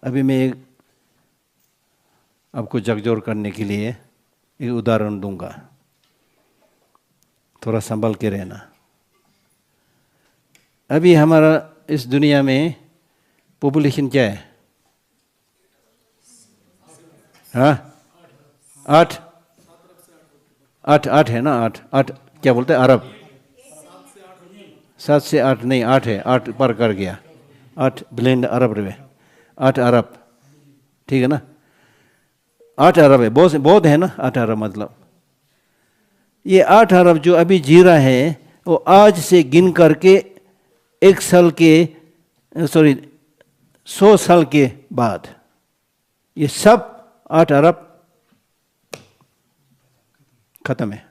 अभी मैं आपको झकझोर करने के लिए एक उदाहरण दूंगा, थोड़ा संभल के रहना। अभी हमारा इस दुनिया में पॉपुलेशन क्या है? हाँ, 8 8 8 है ना? 8 8 क्या बोलते हैं? अरब। 7 से 8 नहीं, 8 है, 8 पर कर गया। 8 बिलियन अरब रुपए, 8 अरब, ठीक है ना? 8 अरब है, बहुत बहुत है ना? 8 अरब मतलब ये 8 अरब जो अभी जी रहा है वो आज से गिन करके 1 साल के 100 साल के बाद ये सब 8 अरब खत्म है,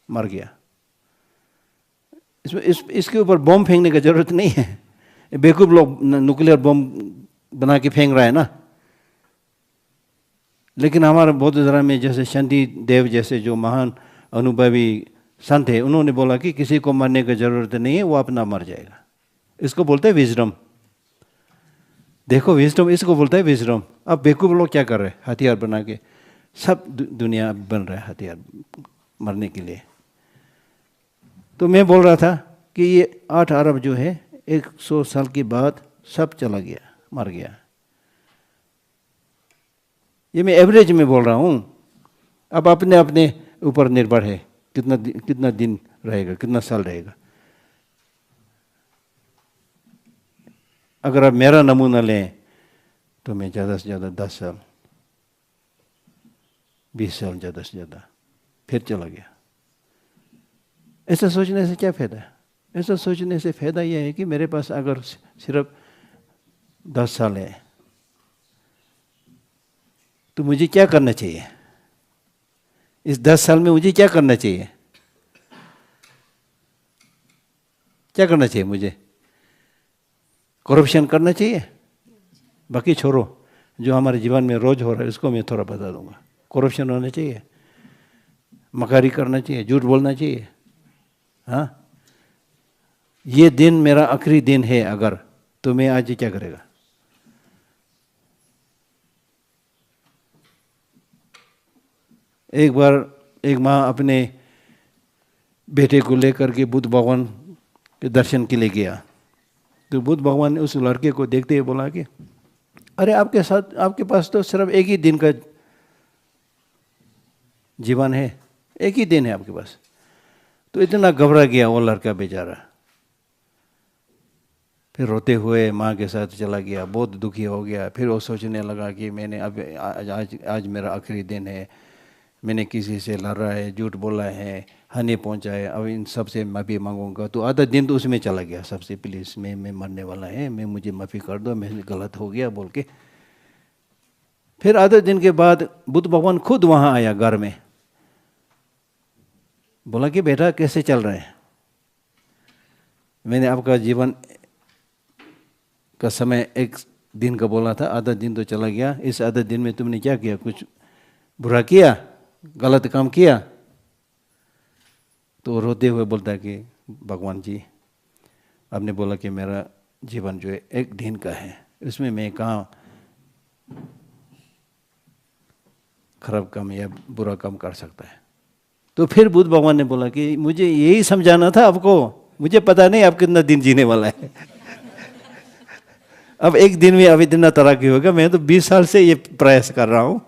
मर गया। इसके ऊपर बॉम्ब फेंकने की जरूरत नहीं है। बेवकूफ लोग न्यूक्लियर बॉम्ब बना के फेंक रहा है ना। लेकिन हमारे बौद्ध धर्म में जैसे शंति देव जैसे जो महान अनुभवी संत है, उन्होंने बोला कि किसी को मरने की जरूरत नहीं है, वो अपना मर जाएगा। इसको बोलते हैं विजडम। देखो विजडम, इसको बोलते हैं विजडम। अब बेवकूफ लोग क्या कर रहे हैं? हथियार बना के सब दुनिया बन रहा है हथियार मरने के लिए। तो मैं बोल रहा था कि ये 8 अरब जो है 100 साल के बाद सब चला गया, मर गया। ये मैं एवरेज में बोल रहा हूँ। अब अपने अपने ऊपर निर्भर है कितना दिन रहेगा, कितना साल रहेगा। अगर आप मेरा नमूना लें तो मैं ज़्यादा से ज़्यादा 10 साल 20 साल ज़्यादा से ज़्यादा, फिर चला गया। ऐसा सोचने से क्या फ़ायदा है? ऐसा सोचने से फ़ायदा यह है कि मेरे पास अगर सिर्फ 10 साल है तो मुझे क्या करना चाहिए? इस 10 साल में मुझे क्या करना चाहिए? क्या करना चाहिए मुझे? करप्शन करना चाहिए? बाकी छोड़ो, जो हमारे जीवन में रोज हो रहा है उसको मैं थोड़ा बता दूंगा। करप्शन होना चाहिए, मकारी करना चाहिए, झूठ बोलना चाहिए। हाँ, ये दिन मेरा आखिरी दिन है अगर, तो मैं आज क्या करेगा? एक बार एक माँ अपने बेटे को लेकर के बुद्ध भगवान के दर्शन के लिए गया। तो बुद्ध भगवान ने उस लड़के को देखते हुए बोला कि अरे आपके पास तो सिर्फ एक ही दिन का जीवन है, एक ही दिन है आपके पास। तो इतना घबरा गया वो लड़का बेचारा, फिर रोते हुए माँ के साथ चला गया, बहुत दुखी हो गया। फिर वो सोचने लगा कि मैंने अब आज मेरा आखिरी दिन है, मैंने किसी से लड़ा है, झूठ बोला है, हानि पहुंचाए, अब इन सब से माफ़ी मांगूंगा। तो आधा दिन तो उसमें चला गया, सबसे प्लीज़ मैं मरने वाला है, मुझे माफ़ी कर दो, मैं गलत हो गया बोल के। फिर आधे दिन के बाद बुद्ध भगवान खुद वहाँ आया घर में, बोला कि बेटा कैसे चल रहे हैं? मैंने आपका जीवन का समय एक दिन का बोला था, आधा दिन तो चला गया। इस आधे दिन में तुमने क्या किया? कुछ बुरा किया, गलत काम किया? तो रोते हुए बोलता है कि भगवान जी, आपने बोला कि मेरा जीवन जो है एक दिन का है, उसमें मैं कहाँ खराब काम या बुरा काम कर सकता है? तो फिर बुद्ध भगवान ने बोला कि मुझे यही समझाना था आपको, मुझे पता नहीं आप कितना दिन जीने वाला है। अब एक दिन में अब इतना तरक्की होगा, मैं तो 20 साल से ये प्रयास कर रहा हूँ,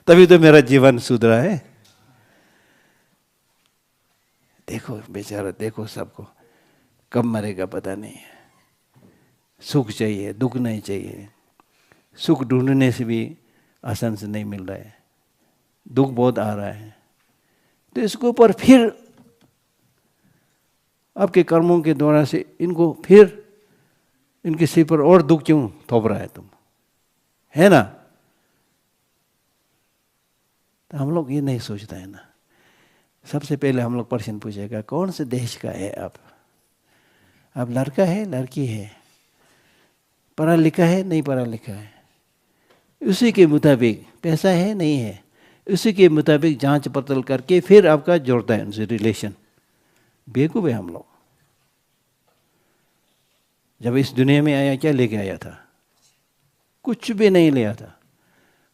तभी तो मेरा जीवन सुधरा है। देखो बेचारा, देखो सबको, कब मरेगा पता नहीं है। सुख चाहिए, दुख नहीं चाहिए। सुख ढूंढने से भी आसान से नहीं मिल रहा है, दुख बहुत आ रहा है। तो इसके ऊपर फिर आपके कर्मों के द्वारा से इनको फिर इनके सिर पर और दुख क्यों थोप रहा है तुम, है ना? तो हम लोग ये नहीं सोचता है ना। सबसे पहले हम लोग प्रश्न पूछेगा, कौन से देश का है आप? आप लड़का है, लड़की है, पढ़ा लिखा है, नहीं पढ़ा लिखा है, उसी के मुताबिक पैसा है, नहीं है, उसी के मुताबिक जांच पड़ताल करके फिर आपका जोड़ता है उनसे रिलेशन। बेवकूफ है हम लोग। जब इस दुनिया में आया क्या लेके आया था? कुछ भी नहीं लिया था।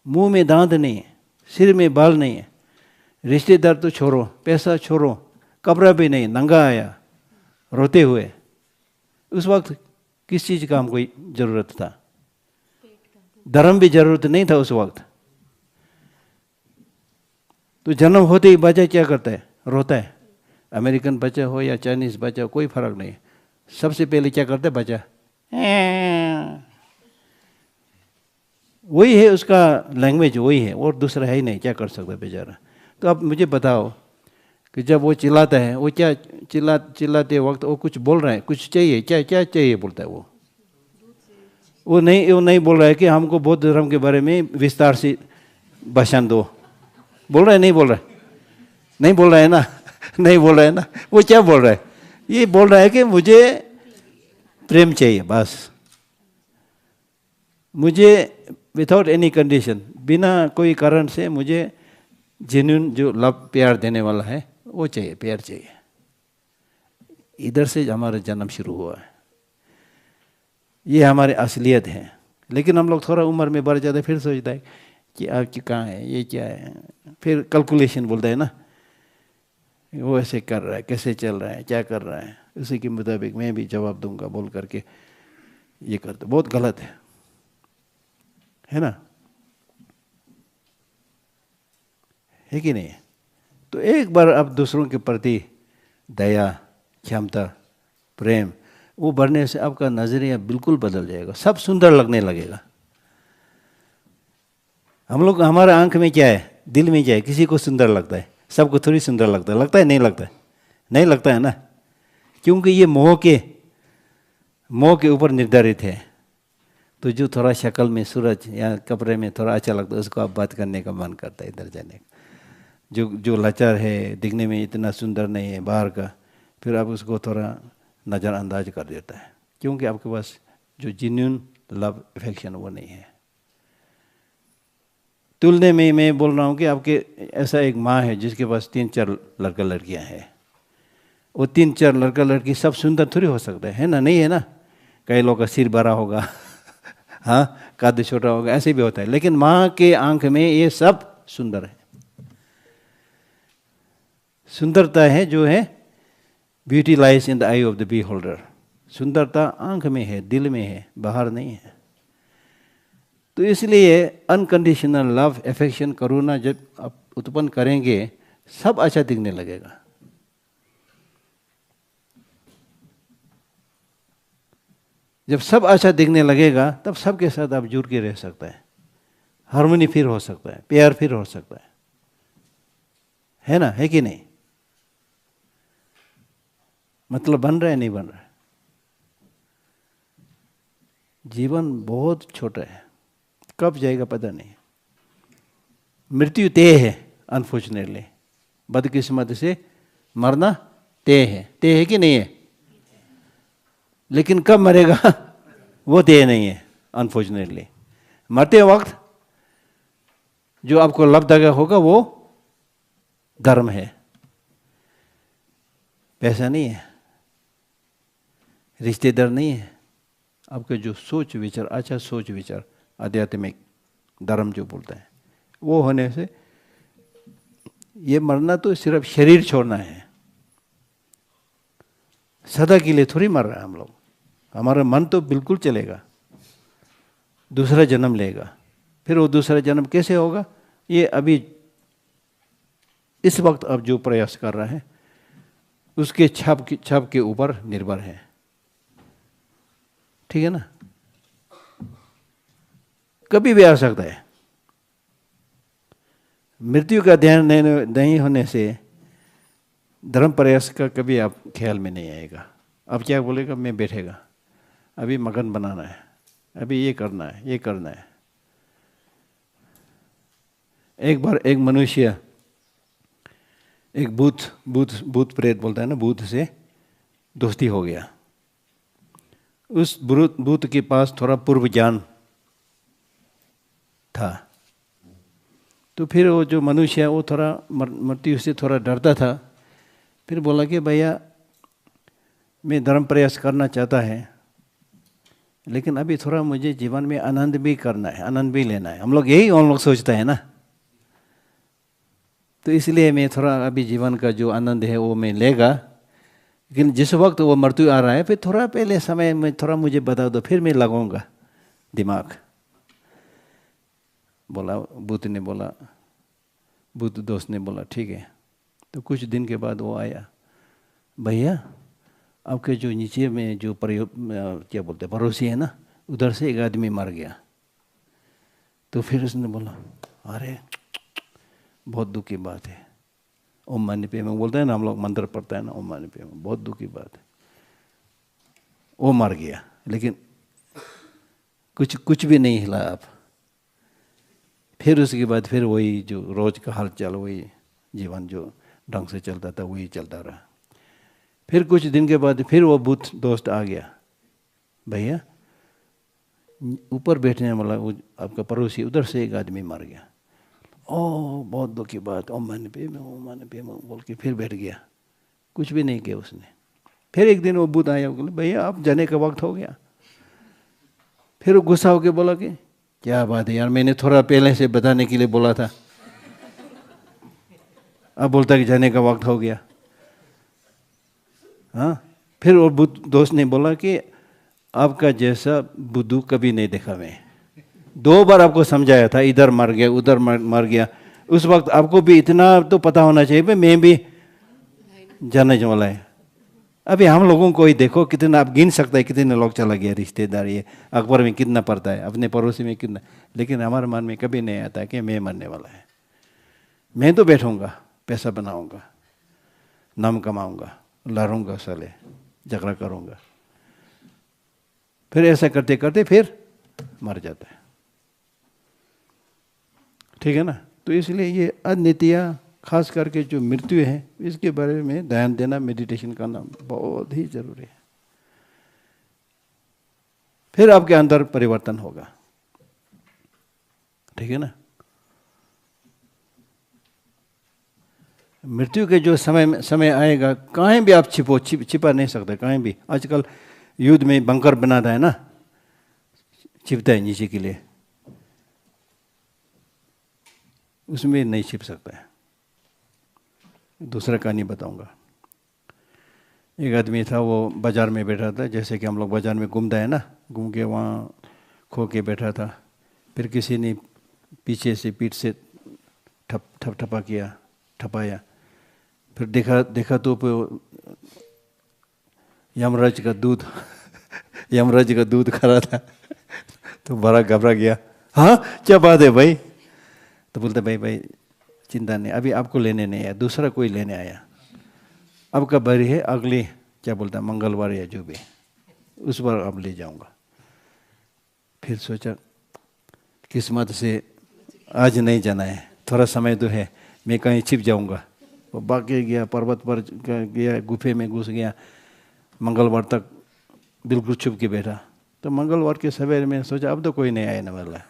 मुंह में दांत नहीं है, सिर में बाल नहीं है, रिश्तेदार तो छोड़ो, पैसा छोड़ो, कपड़ा भी नहीं, नंगा आया रोते हुए। उस वक्त किस चीज़ का हमको जरूरत था? धर्म भी जरूरत नहीं था उस वक्त। तो जन्म होते ही बच्चा क्या करता है? रोता है। अमेरिकन बच्चा हो या चाइनीज बच्चा हो, कोई फर्क नहीं। सबसे पहले क्या करता है बच्चा? वही है उसका लैंग्वेज, वही है, और दूसरा है ही नहीं। क्या कर सकता है बेचारा? तो अब मुझे बताओ कि जब वो चिल्लाता है, वो क्या चिल्लाते वक्त वो कुछ बोल रहा है? कुछ चाहिए, क्या क्या चाहिए बोलता है वो नहीं बोल रहा है कि हमको बौद्ध धर्म के बारे में विस्तार से भाषण दो। बोल रहा है? नहीं बोल रहा है? नहीं बोल रहा है ना? नहीं बोल रहा है ना? वो क्या बोल रहा है? ये बोल रहा है कि मुझे प्रेम चाहिए, बस। मुझे विदाउट एनी कंडीशन, बिना कोई कारण से मुझे जेन्युइन जो लव, प्यार देने वाला है वो चाहिए, प्यार चाहिए। इधर से हमारा जन्म शुरू हुआ है। ये हमारी असलियत है। लेकिन हम लोग थोड़ा उम्र में बढ़ जाते फिर सोचता है कि आपकी कहाँ है, ये क्या है, फिर कैलकुलेशन बोलता है ना, वो ऐसे कर रहा है, कैसे चल रहा है, क्या कर रहा है, उसी के मुताबिक मैं भी जवाब दूंगा बोल करके ये करते। बहुत गलत है ना? है कि नहीं? तो एक बार अब दूसरों के प्रति दया, क्षमता, प्रेम वो बढ़ने से आपका नजरिया बिल्कुल बदल जाएगा। सब सुंदर लगने लगेगा। हम लोग, हमारे आंख में क्या है, दिल में क्या है? किसी को सुंदर लगता है? सबको थोड़ी सुंदर लगता है? लगता है? नहीं लगता है? नहीं लगता है ना? क्योंकि ये मोह के ऊपर निर्धारित है। तो जो थोड़ा शक्ल में, सूरज या कपड़े में थोड़ा अच्छा लगता है, उसको आप बात करने का मन करता है, इधर जाने का। जो लाचार है, दिखने में इतना सुंदर नहीं है बाहर का, फिर आप उसको थोड़ा नज़रअंदाज कर देता है, क्योंकि आपके पास जो जेन्युइन लव, अफेक्शन वो नहीं है। तुलने में मैं बोल रहा हूँ कि आपके ऐसा एक माँ है जिसके पास 3-4 लड़का लड़कियाँ हैं। वो 3-4 लड़का लड़की सब सुंदर थोड़ी हो सकता है ना? नहीं है ना? कई लोग का सिर बड़ा होगा हाँ, कद छोटा होगा, ऐसे भी होता है। लेकिन माँ के आंख में ये सब सुंदर है। सुंदरता है जो है, beauty lies in the eye of the beholder. सुंदरता आंख में है, दिल में है, बाहर नहीं है। तो इसलिए अनकंडीशनल लव, अफेक्शन, करुणा जब आप उत्पन्न करेंगे, सब अच्छा दिखने लगेगा। जब सब अच्छा दिखने लगेगा तब सबके साथ आप जुड़ के रह सकता है, हार्मनी फिर हो सकता है, प्यार फिर हो सकता है ना? है कि नहीं? मतलब बन रहा है, नहीं बन रहा है? जीवन बहुत छोटा है, कब जाएगा पता नहीं। मृत्यु तय है, अनफॉर्चुनेटली, बदकिस्मत से मरना तय है कि नहीं है? लेकिन कब मरेगा वो तय नहीं है, अनफॉर्चुनेटली। मरते वक्त जो आपको लाभदायक होगा वो धर्म है, पैसा नहीं है, रिश्तेदार नहीं है। आपके जो सोच विचार, अच्छा सोच विचार, आध्यात्मिक धर्म जो बोलता है, वो होने से ये मरना तो सिर्फ शरीर छोड़ना है, सदा के लिए थोड़ी मर रहा है हम लोग। हमारा मन तो बिल्कुल चलेगा, दूसरा जन्म लेगा। फिर वो दूसरा जन्म कैसे होगा, ये अभी इस वक्त अब जो प्रयास कर रहा है उसके छाप के ऊपर निर्भर है। ठीक है ना? कभी भी आ सकता है। मृत्यु का ध्यान नहीं होने से धर्म प्रयास का कभी आप ख्याल में नहीं आएगा। अब क्या बोलेगा, मैं बैठेगा, अभी मकान बनाना है, अभी ये करना है, ये करना है। एक बार एक मनुष्य एक भूत प्रेत बोलता है ना, भूत से दोस्ती हो गया। उस भूत के पास थोड़ा पूर्व ज्ञान था, तो फिर वो जो मनुष्य है वो थोड़ा मृत्यु से थोड़ा डरता था। फिर बोला कि भैया मैं धर्म प्रयास करना चाहता है, लेकिन अभी थोड़ा मुझे जीवन में आनंद भी करना है, आनंद भी लेना है। हम लोग सोचते हैं ना। तो इसलिए मैं थोड़ा अभी जीवन का जो आनंद है वो मैं लेगा, लेकिन जिस वक्त वो मृत्यु आ रहा है फिर थोड़ा पहले समय में थोड़ा मुझे बता दो, फिर मैं लगाऊंगा दिमाग। बोला बुद्ध ने बोला, बुद्ध दोस्त ने बोला ठीक है। तो कुछ दिन के बाद वो आया, भैया आपके जो नीचे में जो क्या बोलते हैं पड़ोसी है ना, उधर से एक आदमी मर गया। तो फिर उसने बोला अरे बहुत दुख की बात है। ओम मानी पे में बोलते हैं ना, हम लोग मंत्र पढ़ते हैं ना, ओम मानी पे में, बहुत दुख की बात है। वो मर गया, लेकिन कुछ भी नहीं हिला आप। फिर उसके बाद फिर वही जो रोज का हालचाल, वही जीवन जो ढंग से चलता था वही चलता रहा। फिर कुछ दिन के बाद फिर वो बुद्ध दोस्त आ गया, भैया ऊपर बैठने वाला वो आपका पड़ोसी, उधर से एक आदमी मर गया। ओह बहुत दुख की बात, ओम माने पे में, ओम माने पे में बोल के फिर बैठ गया, कुछ भी नहीं किया उसने। फिर एक दिन वो बुद्ध आया, बोले भैया आप जाने का वक्त हो गया। फिर वो गुस्सा होकर बोला कि क्या बात है यार, मैंने थोड़ा पहले से बताने के लिए बोला था, अब बोलता कि जाने का वक्त हो गया। हाँ, फिर वो बुद्ध दोस्त ने बोला कि आपका जैसा बुद्धू कभी नहीं देखा मैं। 2 बार आपको समझाया था, इधर मर गया उधर मर गया। उस वक्त आपको भी इतना तो पता होना चाहिए भाई मैं भी जाने वाला है। अभी हम लोगों को ही देखो, कितना आप गिन सकते हैं कितने लोग चला गया रिश्तेदार, ये अखबार में कितना पड़ता है, अपने पड़ोसी में कितना। लेकिन हमारे मन में कभी नहीं आता कि मैं मरने वाला है। मैं तो बैठूंगा, पैसा बनाऊंगा, नाम कमाऊंगा, लड़ूंगा, साले झगड़ा करूंगा। फिर ऐसा करते करते फिर मर जाता है। ठीक है ना। तो इसलिए ये अनित्य, खास करके जो मृत्यु है, इसके बारे में ध्यान देना, मेडिटेशन करना बहुत ही जरूरी है। फिर आपके अंदर परिवर्तन होगा। ठीक है ना। मृत्यु के जो समय आएगा, कहीं भी आप छिपा नहीं सकते, कहीं भी। आजकल युद्ध में बंकर बनाता है ना, छिपता है नीचे के लिए, उसमें नहीं छिप सकता है। दूसरा कहानी बताऊंगा। एक आदमी था, वो बाजार में बैठा था, जैसे कि हम लोग बाजार में घूमता है ना, घूम के वहाँ खो के बैठा था। फिर किसी ने पीछे से पीठ से ठपा किया, ठपाया। फिर देखा तो यमराज का दूध यमराज का दूध खा रहा था। तो बड़ा घबरा गया, हाँ क्या बात है भाई। तो बोलते भाई चिंता नहीं, अभी आपको लेने नहीं आया, दूसरा कोई लेने आया। अब का बारी है, अगले क्या बोलता है मंगलवार या जो भी, उस बार अब ले जाऊंगा। फिर सोचा किस्मत से आज नहीं जाना है, थोड़ा समय तो है, मैं कहीं छिप जाऊंगा। वो बाकी गया, पर्वत पर गया, गुफे में घुस गया। मंगलवार तक बिल्कुल छुप के बैठा। तो मंगलवार के सवेरे में सोचा अब तो कोई नहीं आने वाला।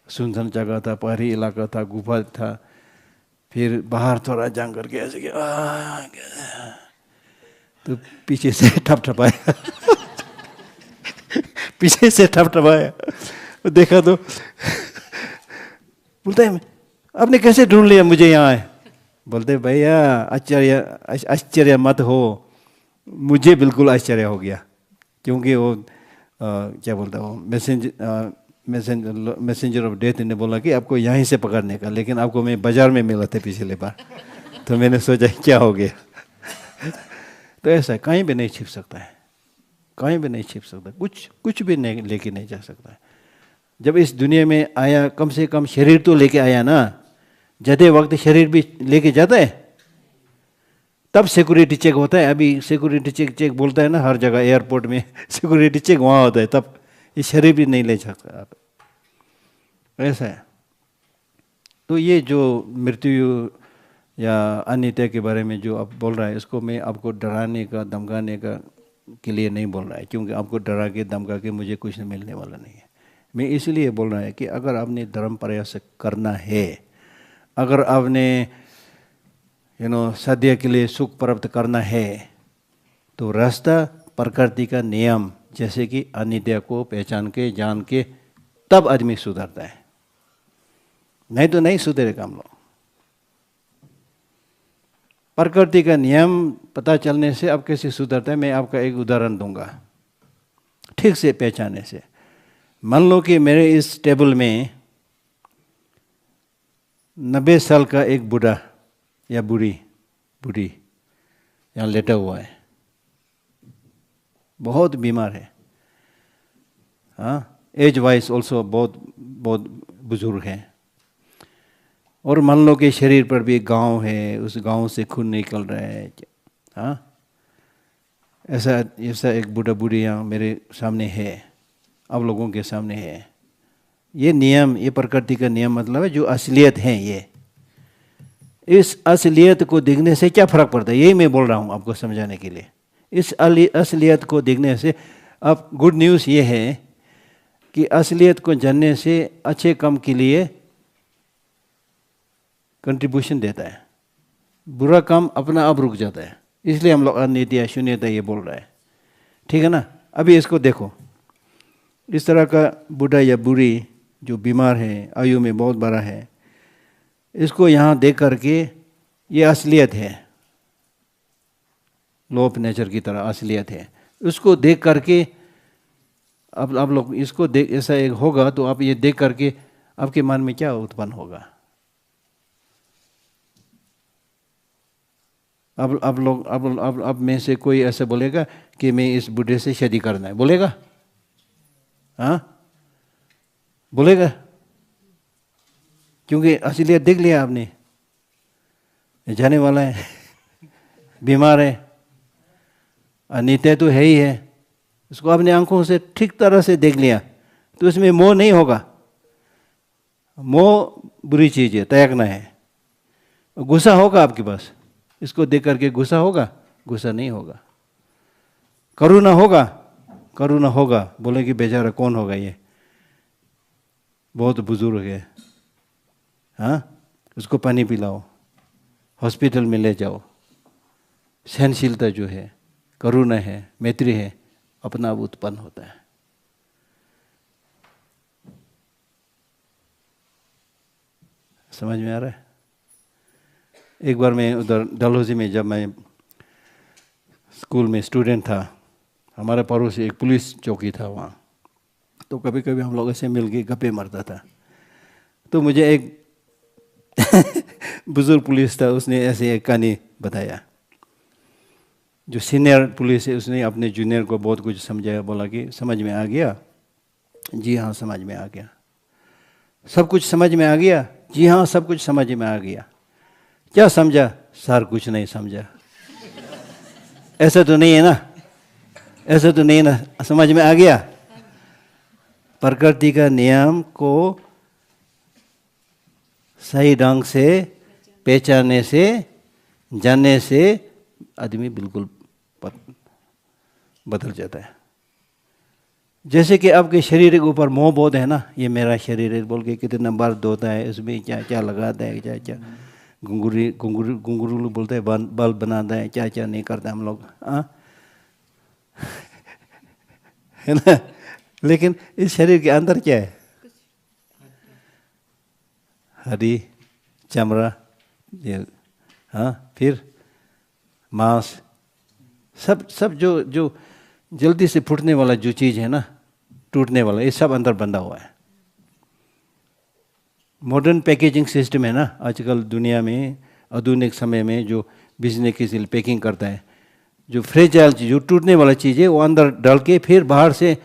सुनसान जगह था, पहाड़ी इलाका था, गुफा था। फिर बाहर थोड़ा जान करके ऐसे कि तो पीछे से ठपठपाया पीछे से ठपठपाया। देखा तो बोलता है आपने कैसे ढूंढ लिया मुझे यहाँ है। बोलते भैया आश्चर्य मत हो, मुझे बिल्कुल आश्चर्य हो गया। क्योंकि वो क्या बोलता है, वो मैसेंजर ऑफ डेथ ने बोला कि आपको यहीं से पकड़ने का, लेकिन आपको मैं बाजार में मिला था पिछले बार। तो मैंने सोचा क्या हो गया। तो ऐसा कहीं भी नहीं छिप सकता है, कहीं भी नहीं छिप सकता, कुछ भी नहीं लेके नहीं जा सकता है। जब इस दुनिया में आया, कम से कम शरीर तो लेके आया ना। जाते वक्त शरीर भी लेके जाता है, तब सिक्योरिटी चेक होता है। अभी सिक्योरिटी चेक बोलता है ना, हर जगह एयरपोर्ट में सिक्योरिटी चेक वहाँ होता है, तब ये शरीर भी नहीं ले सकता आप। ऐसा है। तो ये जो मृत्यु या अनित्य के बारे में जो आप बोल रहा है, इसको मैं आपको डराने का, धमकाने का के लिए नहीं बोल रहा है, क्योंकि आपको डरा के धमका के मुझे कुछ मिलने वाला नहीं है। मैं इसलिए बोल रहा है कि अगर आपने धर्म प्रयास करना है, अगर आपने सद्य के लिए सुख प्राप्त करना है, तो रास्ता प्रकृति का नियम जैसे कि अनित्य को पहचान के जान के तब आदमी सुधरता है, नहीं तो नहीं सुधरेगा हम लोग। प्रकृति का नियम पता चलने से अब कैसे सुधरता है, मैं आपका एक उदाहरण दूंगा ठीक से पहचानने से। मान लो कि मेरे इस टेबल में 90 साल का एक बूढ़ा या बूढ़ी यहाँ लेटा हुआ है, बहुत बीमार है, हाँ, एज वाइज ऑल्सो बहुत बुजुर्ग है। और मान लो कि शरीर पर भी एक गाँव है, उस गाँव से खून निकल रहा है, हाँ, ऐसा एक बूढ़ा बूढ़ी यहाँ मेरे सामने है, आप लोगों के सामने है। ये नियम, ये प्रकृति का नियम मतलब है जो असलियत है। ये इस असलियत को देखने से क्या फर्क पड़ता है, यही मैं बोल रहा हूँ आपको समझाने के लिए। इस असलियत को देखने से अब गुड न्यूज़ ये है कि असलियत को जानने से अच्छे काम के लिए कंट्रीब्यूशन देता है, बुरा काम अपना आप रुक जाता है। इसलिए हम लोग अनित्य शून्यता ये बोल रहा है, ठीक है ना। अभी इसको देखो, इस तरह का बूढ़ा या बूढ़ी जो बीमार है, आयु में बहुत बड़ा है, इसको यहाँ देख करके ये असलियत है, लॉ ऑफ नेचर की तरह असलियत है। उसको देख करके अब आप लोग इसको देख, ऐसा एक होगा तो आप ये देख करके आपके मन में क्या उत्पन्न होगा? अब में से कोई ऐसा बोलेगा कि मैं इस बूढ़े से शादी करना है, बोलेगा? हाँ, बोलेगा, क्योंकि असलियत देख लिया आपने, जाने वाला है, बीमार है, अनित्य तो है ही है, उसको अपने आंखों से ठीक तरह से देख लिया तो इसमें मोह नहीं होगा। मोह बुरी चीज है, त्यागना है। गुस्सा होगा आपके पास, इसको देख करके गुस्सा होगा? गुस्सा नहीं होगा। करुणा होगा? करुणा होगा, बोलेंगे बेचारा कौन होगा ये, बहुत बुजुर्ग है, हाँ, उसको पानी पिलाओ, हॉस्पिटल में ले जाओ। सहनशीलता जो है, करुणा है, मैत्री है, अपना आप उत्पन्न होता है। समझ में आ रहा है? एक बार मैं उधर डलहौजी में, जब मैं स्कूल में स्टूडेंट था, हमारे पड़ोस एक पुलिस चौकी था वहाँ, तो कभी कभी हम लोग ऐसे मिल के गप्पे मारता था। तो मुझे एक बुजुर्ग पुलिस था, उसने ऐसे एक कहानी बताया। जो सीनियर पुलिस है उसने अपने जूनियर को बहुत कुछ समझाया, बोला कि समझ में आ गया? जी हाँ समझ में आ गया। सब कुछ समझ में आ गया? जी हाँ सब कुछ समझ में आ गया। क्या समझा? सर कुछ नहीं समझा। ऐसा तो नहीं है ना, ऐसा तो नहीं ना, समझ में आ गया? प्रकृति का नियम को सही ढंग से पहचानने से, जानने से आदमी बिल्कुल बदल जाता है। जैसे कि आपके शरीर के ऊपर मोह बहुत है ना, ये मेरा शरीर है बोल के कितना बार धोता है, उसमें क्या क्या लगाता है, क्या क्या घुंघरू बोलते हैं, बल्ब बनाता है, क्या क्या नहीं करता हम लोग, हाँ है ना। लेकिन इस शरीर के अंदर क्या है? हड्डी, चमड़ा, हाँ, फिर मांस, सब जो जल्दी से फूटने वाला जो चीज़ है ना, टूटने वाला, ये सब अंदर बंधा हुआ है। मॉडर्न पैकेजिंग सिस्टम है ना आजकल दुनिया में, आधुनिक समय में जो बिजनेस के लिए पैकिंग करता है, जो फ्रेजाइल चीज़, जो टूटने वाला चीज़ है वो अंदर डाल के फिर बाहर से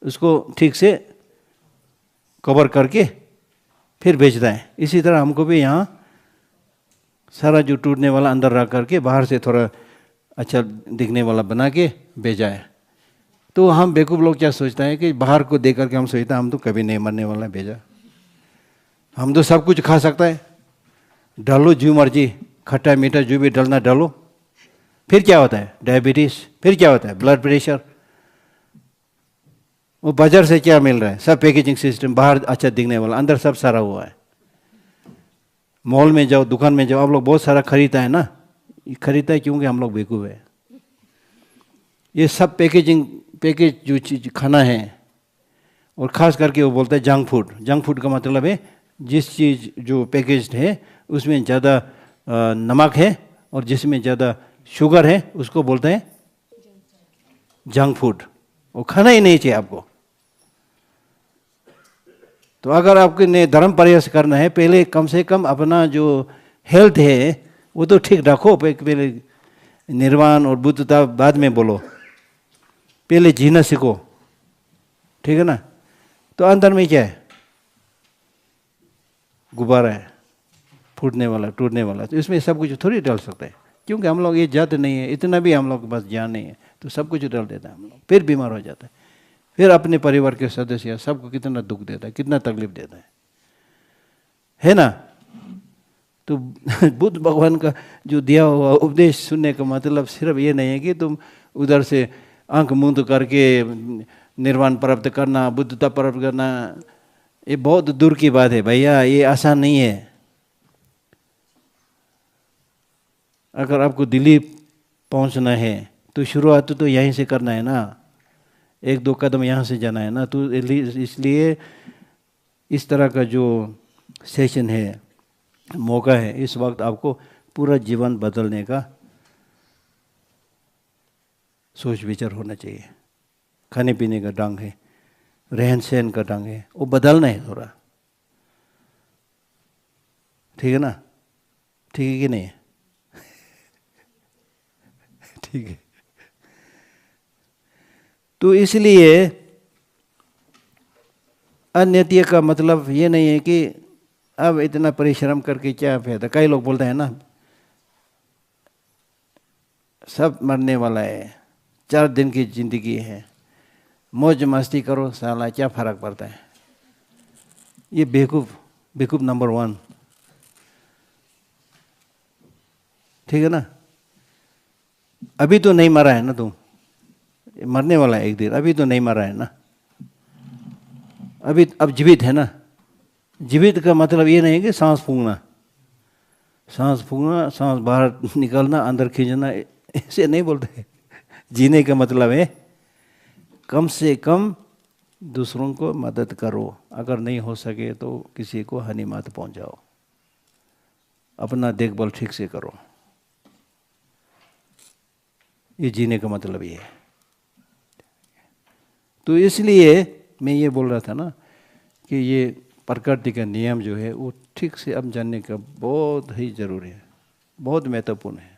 उसको ठीक से कवर करके फिर बेचता है। इसी तरह हमको भी यहाँ सारा जो टूटने वाला अंदर रख करके बाहर से थोड़ा अच्छा दिखने वाला बना के भेजा है। तो हम बेवकूफ़ लोग क्या सोचता है कि बाहर को देख करके हम सोचते हैं हम तो कभी नहीं मरने वाला है, भेजा, हम तो सब कुछ खा सकता है, डालो जो मर्जी, खट्टा मीठा जो भी डालना डालो। फिर क्या होता है? डायबिटीज़। फिर क्या होता है? Blood pressure. वो बाजार से क्या मिल रहा है? सब पैकेजिंग सिस्टम, बाहर अच्छा दिखने वाला, अंदर सब सारा हुआ है। मॉल में जाओ, दुकान में जाओ, आप लोग बहुत सारा खरीदता है ना, खरीदता है क्योंकि हम लोग बेवकूफ़ है। ये सब पैकेजिंग पैकेज जो चीज़ खाना है, और ख़ास करके वो बोलता है जंक फूड। जंक फूड का मतलब है जिस चीज़ जो पैकेज्ड है उसमें ज़्यादा नमक है और जिसमें ज़्यादा शुगर है उसको बोलते हैं जंक फूड। वो खाना ही नहीं चाहिए आपको। तो अगर आपके ने धर्म प्रयास करना है, पहले कम से कम अपना जो हेल्थ है वो तो ठीक रखो। पहले निर्वाण और बुद्धता बाद में बोलो, पहले जीना सीखो, ठीक है ना। तो अंदर में क्या है? गुब्बारा है, फूटने वाला, टूटने वाला। तो इसमें सब कुछ थोड़ी डाल सकते हैं, क्योंकि हम लोग ये जाते नहीं है, इतना भी हम लोग के पास ज्ञान नहीं है। तो सब कुछ डाल देता है हम लोग, फिर बीमार हो जाता है, फिर अपने परिवार के सदस्य सबको कितना दुख देता है, कितना तकलीफ देता है ना। तो बुद्ध भगवान का जो दिया हुआ उपदेश सुनने का मतलब सिर्फ ये नहीं है कि तुम उधर से आंख मूंद करके निर्वाण प्राप्त करना, बुद्धता प्राप्त करना, ये बहुत दूर की बात है भैया, ये आसान नहीं है। अगर आपको दिल्ली पहुंचना है तो शुरुआत तो यहीं से करना है ना, एक दो कदम यहाँ से जाना है ना। तो इसलिए इस तरह का जो सेशन है, मौका है, इस वक्त आपको पूरा जीवन बदलने का सोच विचार होना चाहिए। खाने पीने का ढंग है, रहन सहन का ढंग है, वो बदलना है थोड़ा, ठीक है ना। ठीक है कि नहीं? ठीक है। तो इसलिए अन्यतीय का मतलब ये नहीं है कि अब इतना परिश्रम करके क्या फायदा। कई लोग बोलते हैं ना, सब मरने वाला है, 4 दिन की जिंदगी है, मौज मस्ती करो साला, क्या फर्क पड़ता है। ये बेवकूफ नंबर 1, ठीक है ना। अभी तो नहीं मरा है ना तुम, मरने वाला है एक दिन, अभी तो नहीं मरा है ना, अभी अब जीवित है ना। जीवित का मतलब ये नहीं है कि सांस फूंकना, सांस बाहर निकालना, अंदर खींचना, ऐसे नहीं बोलते। जीने का मतलब है कम से कम दूसरों को मदद करो, अगर नहीं हो सके तो किसी को हानि मत पहुंचाओ, अपना देखभाल ठीक से करो। ये जीने का मतलब ये है। तो इसलिए मैं ये बोल रहा था ना कि ये प्रकृति का नियम जो है वो ठीक से अब जानने का बहुत ही जरूरी है, बहुत महत्वपूर्ण है।